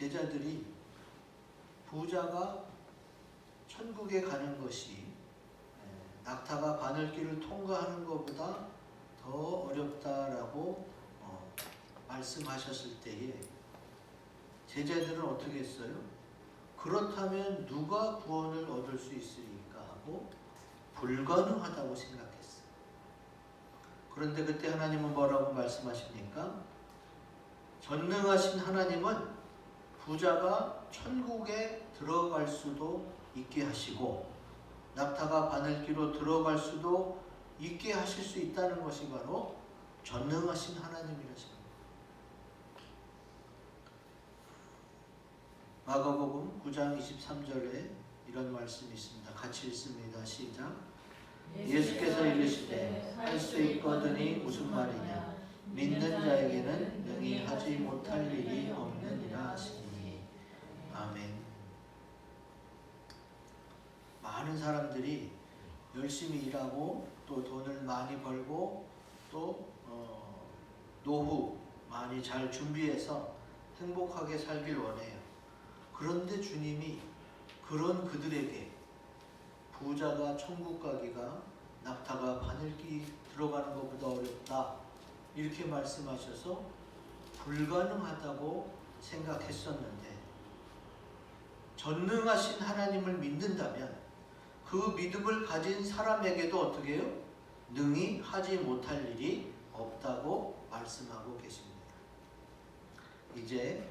제자들이 부자가 천국에 가는 것이 낙타가 바늘길을 통과하는 것보다 더 어렵다라고 말씀하셨을 때에 제자들은 어떻게 했어요? 그렇다면 누가 구원을 얻을 수 있으리까 하고 불가능하다고 생각했어요. 그런데 그때 하나님은 뭐라고 말씀하십니까? 전능하신 하나님은 부자가 천국에 들어갈 수도 있게 하시고 낙타가 바늘길로 들어갈 수도 있게 하실 수 있다는 것이 바로 전능하신 하나님이라십니다. 마가복음 9장 23절에 이런 말씀이 있습니다. 같이 읽습니다. 시작. 예수께서 이르시되 할 수 있거든이 무슨 말이냐? 믿는 자에게는 능히 하지 못할 일이 없느니라 하시니. 아멘. 많은 사람들이 열심히 일하고 또 돈을 많이 벌고 또 노후 많이 잘 준비해서 행복하게 살길 원해요. 그런데 주님이 그런 그들에게 부자가 천국 가기가 낙타가 바늘길 들어가는 것보다 어렵다 이렇게 말씀하셔서 불가능하다고 생각했었는데 전능하신 하나님을 믿는다면 그 믿음을 가진 사람에게도 어떻게 해요? 능히 하지 못할 일이 없다고 말씀하고 계십니다. 이제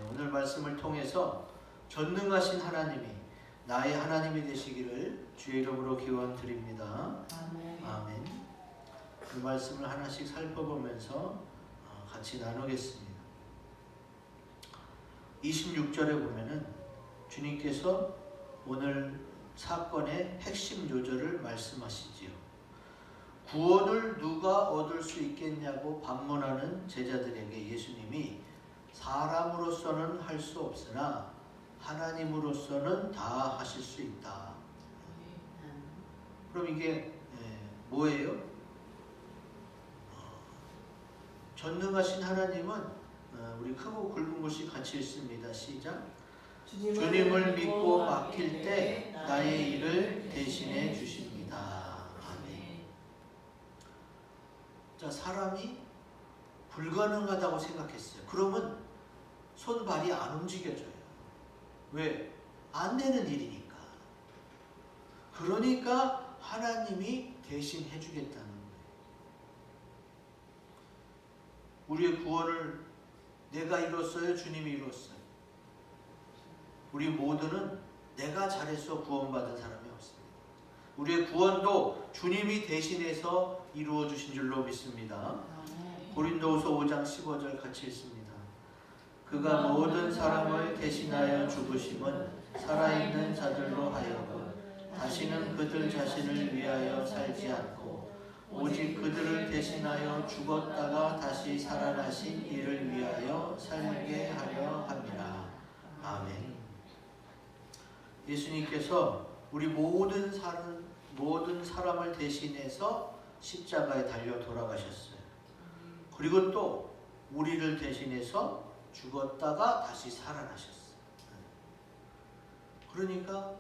오늘 말씀을 통해서 전능하신 하나님이 나의 하나님이 되시기를 주의 이름으로 기원드립니다. 아멘. 아멘. 그 말씀을 하나씩 살펴보면서 같이 나누겠습니다. 26절에 보면은 주님께서 오늘 사건의 핵심 요절을 말씀하시지요. 구원을 누가 얻을 수 있겠냐고 반문하는 제자들에게 예수님이 사람으로서는 할 수 없으나 하나님으로서는 다 하실 수 있다. 그럼 이게 뭐예요? 전능하신 하나님은 우리 크고 굵은 글씨 같이 읽습니다. 시작. 주님을 믿고 맡길 때 나의 일을 대신해 주십니다. 아멘. 자, 사람이 불가능하다고 생각했어요. 그러면 손발이 안 움직여져요. 왜? 안 되는 일이니까. 그러니까 하나님이 대신 해주겠다는 거예요. 우리의 구원을 내가 이뤘어요? 주님이 이뤘어요? 우리 모두는 내가 잘해서 구원받은 사람이 없습니다. 우리의 구원도 주님이 대신해서 이루어 주신 줄로 믿습니다. 고린도후서 5장 15절 같이 읽습니다. 그가 모든 사람을 대신하여 죽으심은 살아있는 자들로 하여금 다시는 그들 자신을 위하여 살지 않고 오직 그들을 대신하여 죽었다가 다시 살아나신 이를 위하여 살게 하려 함이라. 아멘. 예수님께서 우리 모든 사람을 대신해서 십자가에 달려 돌아가셨어요. 그리고 또 우리를 대신해서 죽었다가 다시 살아나셨어요. 그러니까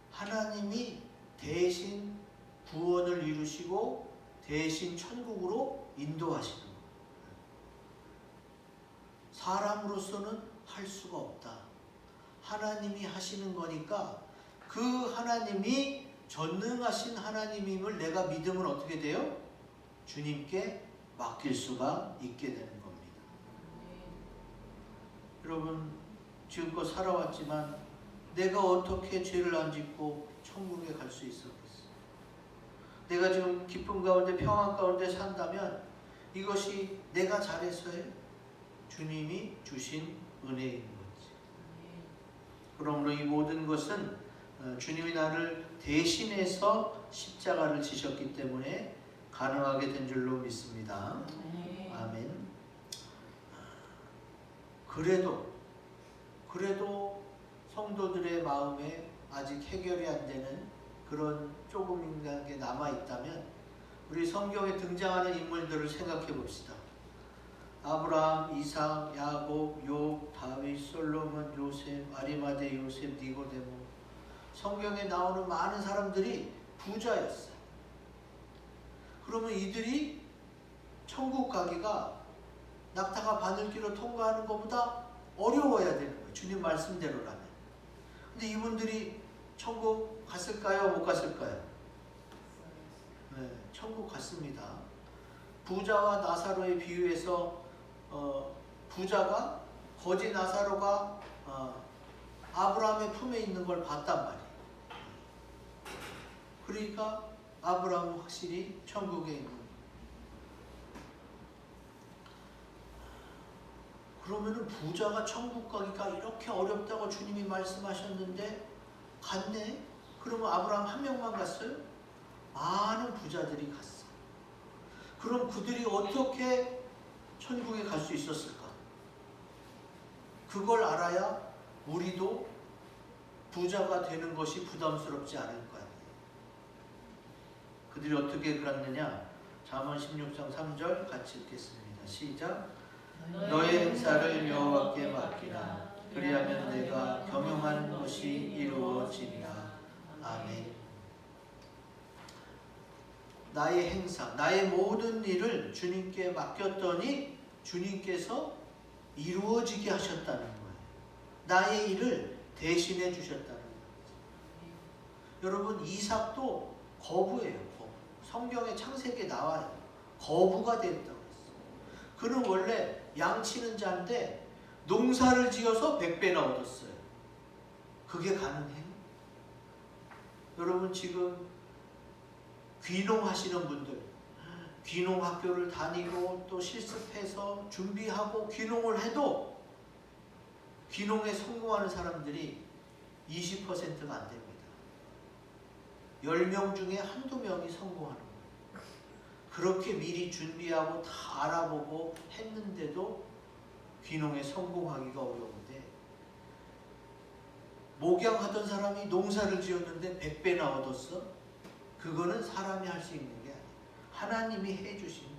하나님이 대신 구원을 이루시고 대신 천국으로 인도하시는 거예요. 사람으로서는 할 수가 없다. 하나님이 하시는 거니까 그 하나님이 전능하신 하나님임을 내가 믿으면 어떻게 돼요? 주님께 맡길 수가 있게 되는 겁니다. 여러분, 지금껏 살아왔지만 내가 어떻게 죄를 안 짓고 천국에 갈 수 있었겠어요? 내가 지금 기쁨 가운데 평안 가운데 산다면 이것이 내가 잘해서요? 주님이 주신 은혜인 거지. 그러므로 이 모든 것은 주님이 나를 대신해서 십자가를 지셨기 때문에 가능하게 된 줄로 믿습니다. 아멘. 그래도 성도들의 마음에 아직 해결이 안 되는 그런 조금인가 게 남아있다면 우리 성경에 등장하는 인물들을 생각해 봅시다. 아브라함, 이삭, 야곱, 욥, 다윗, 솔로몬, 솔로몬, 요셉, 아리마대 요셉, 니고데모. 성경에 나오는 많은 사람들이 부자였어요. 그러면 이들이 천국 가기가 낙타가 바늘길을 통과하는 것보다 어려워야 되는 거예요. 주님 말씀대로라면. 근데 이분들이 천국 갔을까요? 못 갔을까요? 네, 천국 갔습니다. 부자와 나사로의 비유에서 부자가 거지 나사로가 아브라함의 품에 있는 걸 봤단 말이에요. 그러니까 아브라함은 확실히 천국에 있는 거예요. 그러면은 부자가 천국 가기가 이렇게 어렵다고 주님이 말씀하셨는데 갔네? 그러면 아브라함 한 명만 갔어요? 많은 부자들이 갔어. 그럼 그들이 어떻게 천국에 갈 수 있었을까? 그걸 알아야 우리도 부자가 되는 것이 부담스럽지 않을 거 아니에요. 그들이 어떻게 그랬느냐? 잠언 16장 3절 같이 읽겠습니다. 시작. 너의 행사를 여호와께 맡기라. 그리하면 내가 경영하는 것이 이루어지리라. 아멘. 나의 행사, 나의 모든 일을 주님께 맡겼더니 주님께서 이루어지게 하셨다는 거예요. 나의 일을 대신해 주셨다는 거예요. 여러분, 이삭도 거부예요. 거부. 성경에 창세기에 나와요. 거부가 됐다고 했어요. 그는 원래 양치는 자인데 농사를 지어서 100배나 얻었어요. 그게 가능해요? 여러분, 지금 귀농하시는 분들, 귀농학교를 다니고 또 실습해서 준비하고 귀농을 해도 귀농에 성공하는 사람들이 20%가 안 됩니다. 10명 중에 한두 명이 성공하는 거예요. 그렇게 미리 준비하고 다 알아보고 했는데도 귀농에 성공하기가 어려운데, 목양하던 사람이 농사를 지었는데 100배나 얻었어? 그거는 사람이 할 수 있는 게 아니에요. 하나님이 해주신.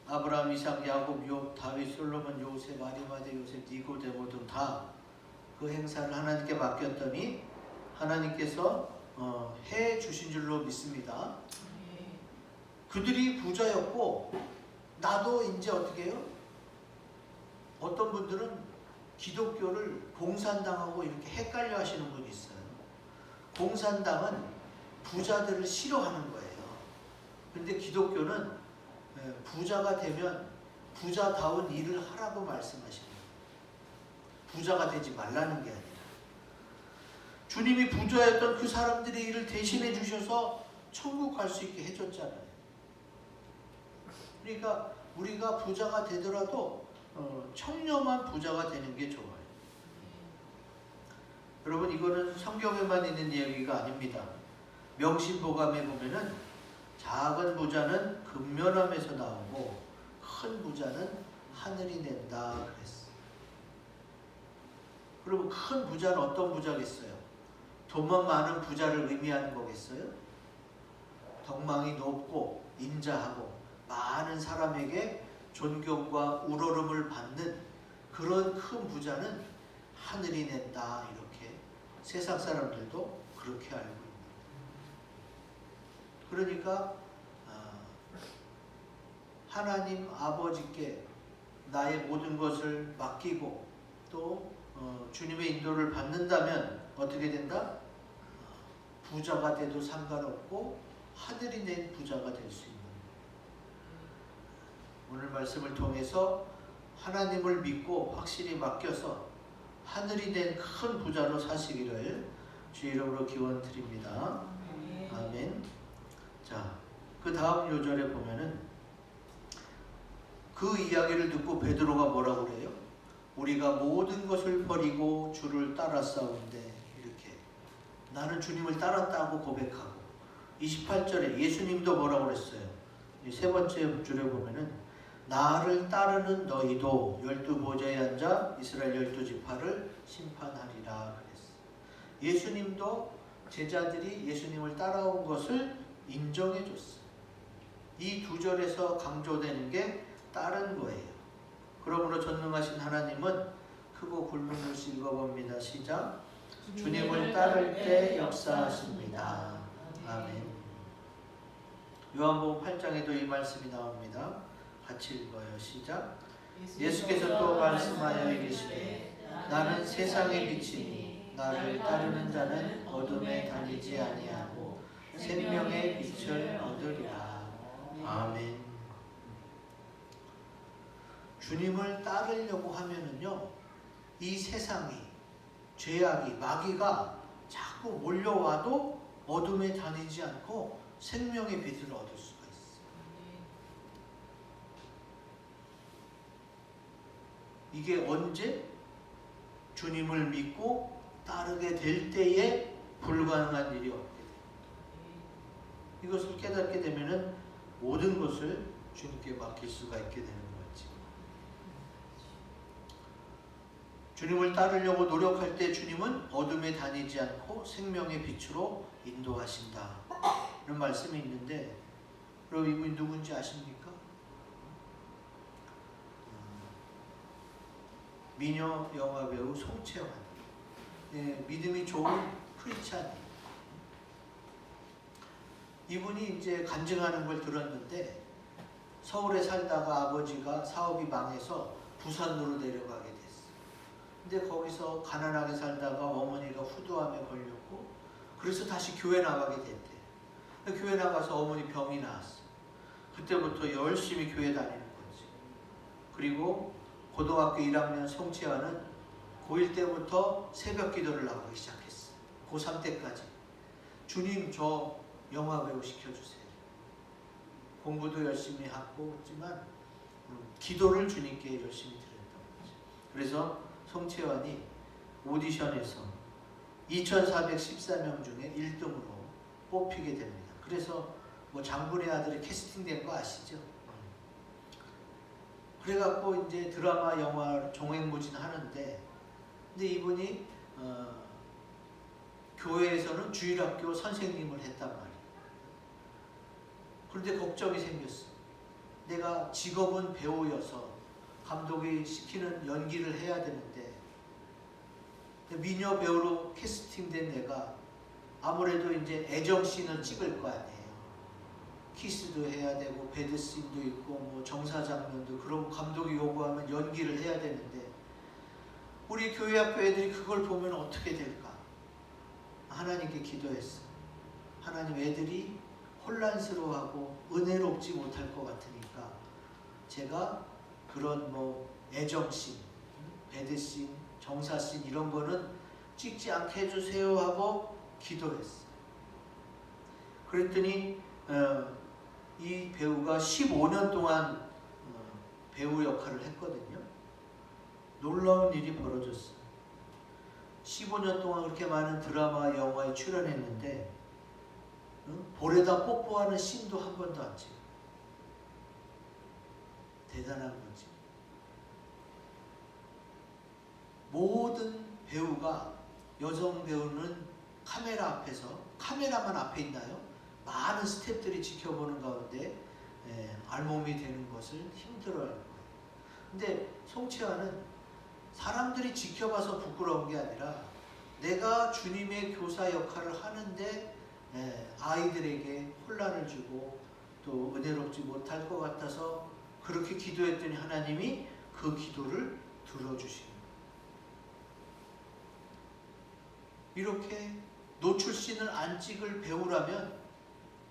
아브라함, 이삭, 야곱, 욥, 다윗, 솔로몬, 요셉, 아리마대 요셉, 니고데모 등 다 그 행사를 하나님께 맡겼더니 하나님께서 해주신 줄로 믿습니다. 그들이 부자였고 나도 이제 어떻게 해요? 어떤 분들은 기독교를 공산당하고 이렇게 헷갈려 하시는 분이 있어요. 공산당은 부자들을 싫어하는 거예요. 근데 기독교는 부자가 되면 부자다운 일을 하라고 말씀하십니다. 부자가 되지 말라는 게 아니라 주님이 부자였던 그 사람들의 일을 대신해 주셔서 천국 갈 수 있게 해줬잖아요. 그러니까 우리가 부자가 되더라도 청렴한 부자가 되는 게 좋아요. 여러분, 이거는 성경에만 있는 이야기가 아닙니다. 명심보감에 보면은 작은 부자는 근면함에서 나오고 큰 부자는 하늘이 낸다 그랬어요. 그리고 큰 부자는 어떤 부자겠어요? 돈만 많은 부자를 의미하는 거겠어요? 덕망이 높고 인자하고 많은 사람에게 존경과 우러름을 받는 그런 큰 부자는 하늘이 낸다, 이렇게 세상 사람들도 그렇게 알고 있는 거예요. 그러니까 하나님 아버지께 나의 모든 것을 맡기고 또 주님의 인도를 받는다면 어떻게 된다? 부자가 돼도 상관없고 하늘이 낸 부자가 될 수 있는 거예요. 오늘 말씀을 통해서 하나님을 믿고 확실히 맡겨서 하늘이 된 큰 부자로 사시기를 주 이름으로 기원드립니다. 아멘. 자, 그 다음 요절에 보면은 그 이야기를 듣고 베드로가 뭐라고 그래요? 우리가 모든 것을 버리고 주를 따랐사온데, 이렇게 나는 주님을 따랐다고 고백하고, 28절에 예수님도 뭐라고 그랬어요? 세 번째 줄에 보면은 나를 따르는 너희도 12보좌에 앉아 이스라엘 12지파를 심판하리라 그랬어요. 예수님도 제자들이 예수님을 따라온 것을 인정해 줬어요. 이 두 절에서 강조되는 게 따른 거예요. 그러므로 전능하신 하나님은 크고 굵은 글씨 읽어봅니다. 시작. 주님을 따를 때 역사하십니다. 아멘. 요한복음 8장에도 이 말씀이 나옵니다. 같이 읽어요. 시작. 예수께서 또 말씀하여 이르시되 나는 세상의 빛이니 나를 따르는 자는 어둠에 다니지 아니하고 생명의 빛을 얻으리라. 아멘. 주님을 따르려고 하면은요, 이 세상이, 죄악이, 마귀가 자꾸 몰려와도 어둠에 다니지 않고 생명의 빛을 얻을 수가 있어요. 이게 언제? 주님을 믿고 따르게 될 때에 불가능한 일이 없게 됩니다. 이것을 깨닫게 되면은 모든 것을 주님께 맡길 수가 있게 되는 거지. 주님을 따르려고 노력할 때 주님은 어둠에 다니지 않고 생명의 빛으로 인도하신다. 이런 말씀이 있는데, 그럼 이분이 누군지 아십니까? 미녀 영화배우 송채환. 믿음이 좋은 크리스찬. 이분이 이제 간증하는 걸 들었는데, 서울에 살다가 아버지가 사업이 망해서 부산으로 내려가게 됐어요. 근데 거기서 가난하게 살다가 어머니가 후두암에 걸렸고, 그래서 다시 교회 나가게 됐대요. 교회 나가서 어머니 병이 나왔어요. 그때부터 열심히 교회 다니는 거지. 그리고 고등학교 1학년 송채환은 고1 때부터 새벽 기도를 나가기 시작했어요. 고3 때까지. 주님, 저 영화배우 시켜주세요. 공부도 열심히 하고 했지만 기도를 주님께 열심히 드렸던 거죠. 그래서 송채환이 오디션에서 2414명 중에 1등으로 뽑히게 됩니다. 그래서 뭐 장군의 아들이 캐스팅된 거 아시죠? 그래갖고 이제 드라마, 영화 종횡무진 하는데, 근데 이분이 교회에서는 주일학교 선생님을 했단 말이에요. 그런데 걱정이 생겼어. 내가 직업은 배우여서 감독이 시키는 연기를 해야 되는데, 미녀 배우로 캐스팅된 내가 아무래도 이제 애정씬을 찍을 거 아니에요. 키스도 해야 되고 배드씬도 있고 뭐 정사 장면도, 그런 감독이 요구하면 연기를 해야 되는데, 우리 교회 학교 애들이 그걸 보면 어떻게 될까? 하나님께 기도했어. 하나님, 애들이 혼란스러워하고 은혜롭지 못할 것 같으니까 제가 그런 뭐 애정씬, 배드씬, 정사씬 이런 거는 찍지 않게 해주세요 하고 기도했어. 그랬더니 이 배우가 15년 동안 배우 역할을 했거든요. 놀라운 일이 벌어졌어요. 15년 동안 그렇게 많은 드라마, 영화에 출연했는데 볼에다 뽀뽀하는 씬도 한 번도 안 찍어요. 대단한 거지. 모든 배우가, 여성 배우는 카메라 앞에서, 카메라만 앞에 있나요? 많은 스태프들이 지켜보는 가운데 알몸이 되는 것을 힘들어할 거예요. 근데 송채환은 사람들이 지켜봐서 부끄러운 게 아니라 내가 주님의 교사 역할을 하는데 아이들에게 혼란을 주고 또 은혜롭지 못할 것 같아서 그렇게 기도했더니 하나님이 그 기도를 들어주시는 거예요. 이렇게 노출씬을 안 찍을 배우라면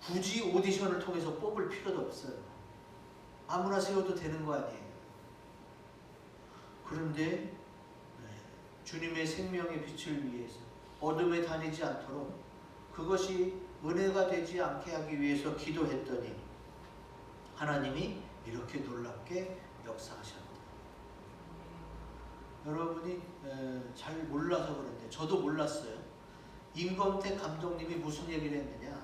굳이 오디션을 통해서 뽑을 필요도 없어요. 아무나 세워도 되는 거 아니에요. 그런데 주님의 생명의 빛을 위해서 어둠에 다니지 않도록, 그것이 은혜가 되지 않게 하기 위해서 기도했더니 하나님이 이렇게 놀랍게 역사하셨다. 여러분이 잘 몰라서 그런데, 저도 몰랐어요. 임검택 감독님이 무슨 얘기를 했느냐,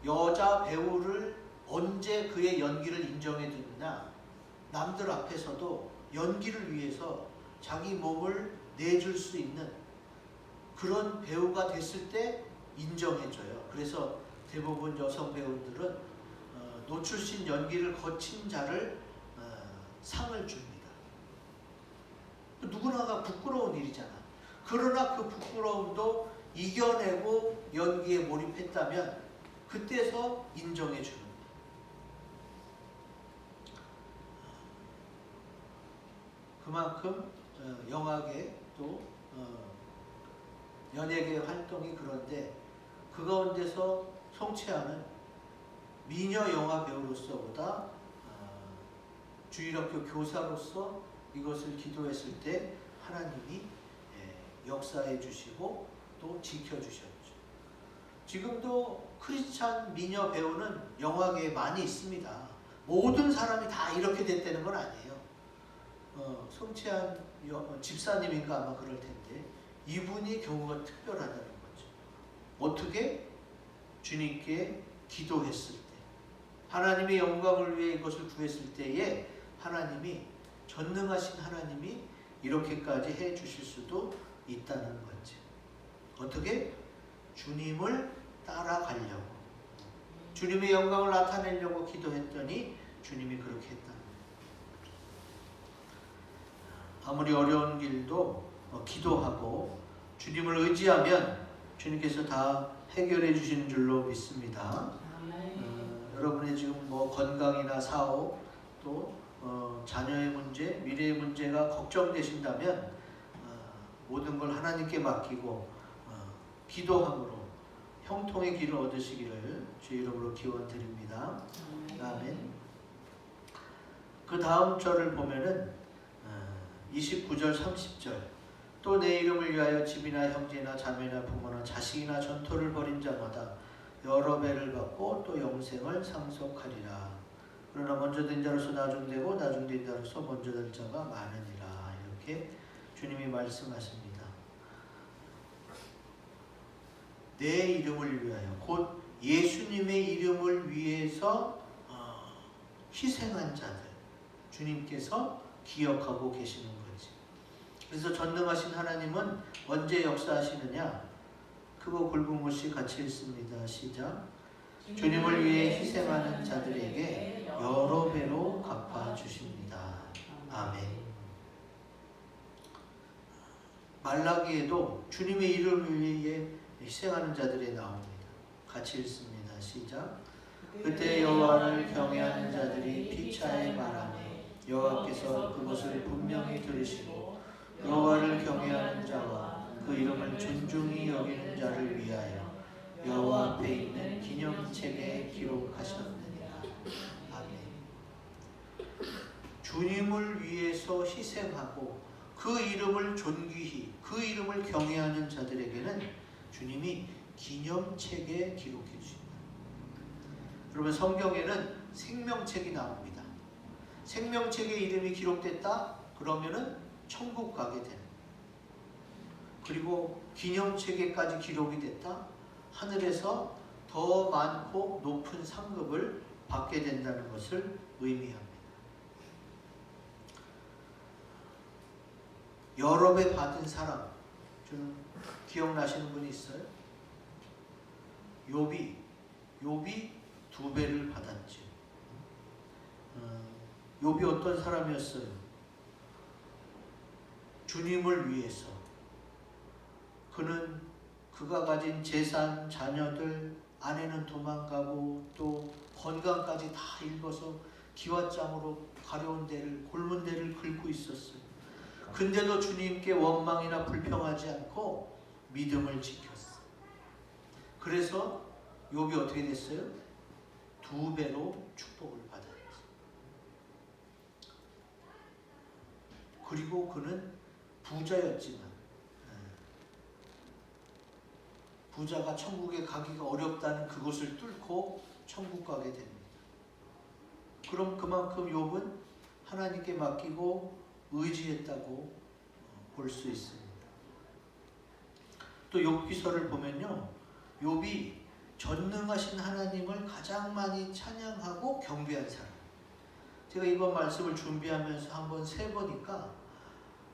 여자 배우를 언제 그의 연기를 인정해 주느냐, 남들 앞에서도 연기를 위해서 자기 몸을 내줄 수 있는 그런 배우가 됐을 때 인정해줘요. 그래서 대부분 여성 배우들은 노출씬 연기를 거친 자를 상을 줍니다. 누구나가 부끄러운 일이잖아. 그러나 그 부끄러움도 이겨내고 연기에 몰입했다면 그때서 인정해 주는 거예요. 그만큼 영화계 또 연예계 활동이 그런데 그 가운데서 송채아는 미녀 영화 배우로서보다 주일학교 교사로서 이것을 기도했을 때 하나님이 역사해 주시고 또 지켜주셨죠. 지금도 크리스찬 미녀 배우는 영화계에 많이 있습니다. 모든 사람이 다 이렇게 됐다는 건 아니에요. 송채한 집사님인가 아마 그럴 텐데 이분이 경우가 특별하다는 거죠. 어떻게? 주님께 기도했을 때, 하나님의 영광을 위해 이것을 구했을 때에 하나님이, 전능하신 하나님이 이렇게까지 해 주실 수도 있다는 거죠. 어떻게? 주님을 따라가려고, 주님의 영광을 나타내려고 기도했더니 주님이 그렇게 했다는 거예요. 아무리 어려운 길도 기도하고 주님을 의지하면 주님께서 다 해결해 주시는 줄로 믿습니다. 여러분의 지금 건강이나 사업 또 자녀의 문제, 미래의 문제가 걱정되신다면 모든 걸 하나님께 맡기고 기도함으로 형통의 길을 얻으시기를 주의 이름으로 기원드립니다. 아멘. 그 다음 절을 보면은 29절 30절, 또 내 이름을 위하여 집이나 형제나 자매나 부모나 자식이나 전토를 벌인 자마다 여러 배를 받고 또 영생을 상속하리라. 그러나 먼저 된 자로서 나중되고 나중된 자로서 먼저 될 자가 많으니라. 이렇게 주님이 말씀하십니다. 내 이름을 위하여, 곧 예수님의 이름을 위해서 희생한 자들 주님께서 기억하고 계시는 거지. 그래서 전능하신 하나님은 언제 역사하시느냐? 크고 굵은 것이 같이 있습니다. 시작. 주님을 위해 희생하는 자들에게 여러 배로 갚아주십니다. 아멘. 말라기에도 주님의 이름을 위해 희생하는 자들이 나옵니다. 같이 읽습니다. 시작. 그때 여호와를 경외하는 자들이 피차에 말하매 여호와께서 그것을 분명히 들으시고 여호와를 경외하는 자와 그 이름을 존중히 여기는 자를 위하여 여호와 앞에 있는 기념책에 기록하셨느니라. 아멘. 주님을 위해서 희생하고 그 이름을 존귀히, 그 이름을 경외하는 자들에게는 주님이 기념책에 기록해 주신다. 여러분, 성경에는 생명책이 나옵니다. 생명책에 이름이 기록됐다? 그러면은 천국 가게 되는 거예요. 그리고 기념책에까지 기록이 됐다? 하늘에서 더 많고 높은 상급을 받게 된다는 것을 의미합니다. 여러 배 받은 사람, 좀 기억나시는 분이 있어요? 욥이 2배를 받았죠. 욥이 어떤 사람이었어요? 주님을 위해서 그는 그가 가진 재산, 자녀들, 아내는 도망가고 또 건강까지 다 잃어서 기왓장으로 가려운 데를, 골문 데를 긁고 있었어요. 근데도 주님께 원망이나 불평하지 않고 믿음을 지켰어요. 그래서 욥이 어떻게 됐어요? 2배로 축복을 받았어요. 그리고 그는 부자였지만 부자가 천국에 가기가 어렵다는 그것을 뚫고 천국 가게 됩니다. 그럼 그만큼 욥은 하나님께 맡기고 의지했다고 볼 수 있습니다. 또 욥기서를 보면요, 욥이 전능하신 하나님을 가장 많이 찬양하고 경배한 사람. 제가 이번 말씀을 준비하면서 한번 세보니까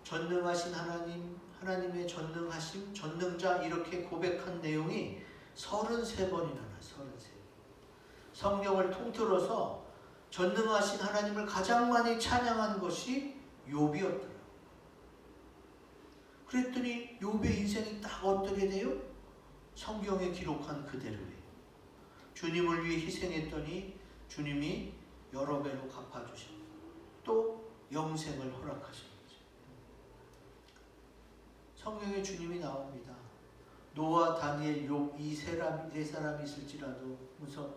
전능하신 하나님, 하나님의 전능하심, 전능자 이렇게 고백한 내용이 33번이나 나요. 33번. 성경을 통틀어서 전능하신 하나님을 가장 많이 찬양한 것이 욥이었더라. 그랬더니 욥의 인생이 딱 어떻게 돼요? 성경에 기록한 그대로예요. 주님을 위해 희생했더니 주님이 여러 배로 갚아주셨고 또 영생을 허락하신 거죠. 성경에 주님이 나옵니다. 노아, 다니엘, 욥 이 세 사람이 있을지라도 우선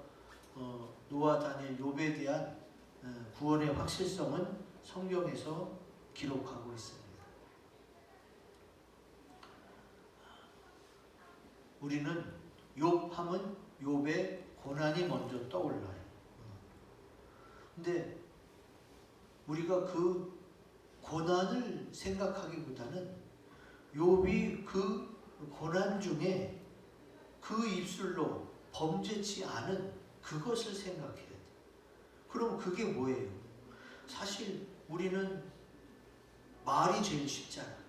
노아, 다니엘, 욥에 대한 구원의 확실성은 성경에서 기록하고 있습니다. 우리는 욥하면 욥의 고난이 먼저 떠올라요. 근데 우리가 그 고난을 생각하기보다는 욥이 그 고난 중에 그 입술로 범죄치 않은 그것을 생각해야 돼. 그럼 그게 뭐예요? 사실 우리는 말이 제일 쉽잖아.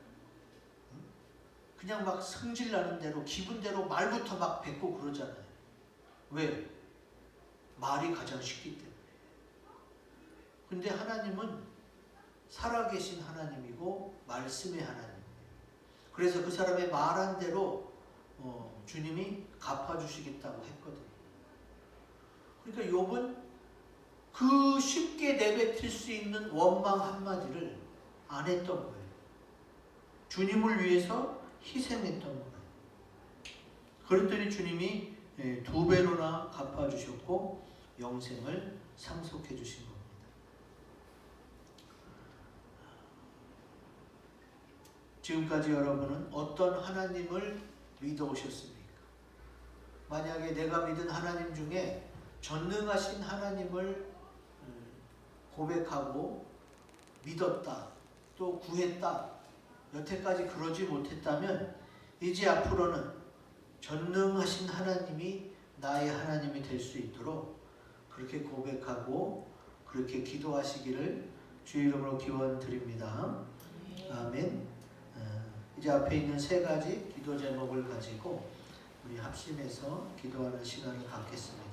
그냥 막 성질나는 대로 기분대로 말부터 막 뱉고 그러잖아요. 왜? 말이 가장 쉽기 때문에. 근데 하나님은 살아계신 하나님이고 말씀의 하나님. 그래서 그 사람의 말한 대로 주님이 갚아주시겠다고 했거든요. 그러니까 욥은 그 쉽게 내뱉을 수 있는 원망 한마디를 안 했던 거예요. 주님을 위해서 희생했던 거예요. 그랬더니 주님이 2배로나 갚아주셨고 영생을 상속해 주신 겁니다. 지금까지 여러분은 어떤 하나님을 믿어오셨습니까? 만약에 내가 믿은 하나님 중에 전능하신 하나님을 고백하고 믿었다, 또 구했다, 여태까지 그러지 못했다면 이제 앞으로는 전능하신 하나님이 나의 하나님이 될 수 있도록 그렇게 고백하고 그렇게 기도하시기를 주의 이름으로 기원드립니다. 아멘. 이제 앞에 있는 3가지 기도 제목을 가지고 우리 합심해서 기도하는 시간을 갖겠습니다.